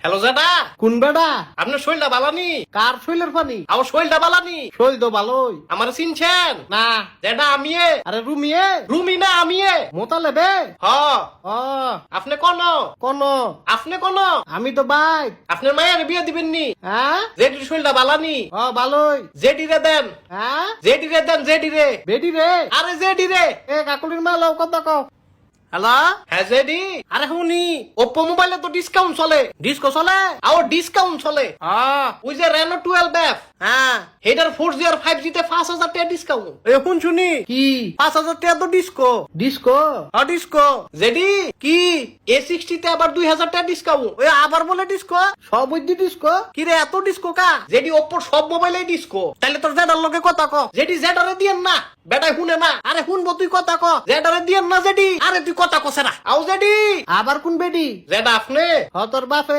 Hello জেডা, কোন বেডা? আপনার শৈলটা বালানি? কার শৈলের পানি? আমার শৈলটা বালানি? শৈল তো ভালোই। আমার চিনছেন না। জেডা আমিয়ে? আরে রুমিয়ে? রুমি না আমিয়ে? মোতালেবে? হ। ও আপনি কোন? কোন? আপনি কোন? আমি তো বাই। আপনার মায়ের বিয়ে দিবেন নি? হ্যাঁ জেডির শৈলটা বালানি? ও ভালোই। জেডি রে দেন, হ্যাঁ জেডি রে দেন, জেডি রে। বেডি রে? আরে জেডি রে। এ কাকুলির মা লও কত কও। হ্যালো, হ্যাঁ জেডি। আরে শুনি ওপ্পো মোবাইলে তো ডিসকাউন্ট চলে। ডিস্কো চলে? আবার ডিসকাউন্ট চলে। ওই যে রেনো 12F, হ্যাঁ হেটার 4G আর 5G তে 5,000 টাকা ডিসকাউন্ট। এ শুন শুনি কি 5,000 টাকা তো ডিসকো। ডিস্কো? ডিসকো জেডি কি A60 তে আবার 2,000 টাকা ডিসকাউন্ট। ওই আবার বলে ডিস্কো? সব বুদ্ধি ডিস্কো? কি রে এত ডিসকো কা? জেডি ওপ্পোর সব মোবাইলেই ডিসকো। তাইলে তোর জেডার লগে কথা ক। জেডি জেডারে দিয়েন না, বেটাই শুনে না। আরে শুনবো তুই কথা ক। জেডারে দিয়েন না জেডি। আরে তুই কথা কছে না। আও জেডি। আবার কোন বেডি? জেডা আপনি? হ তোর বাপে।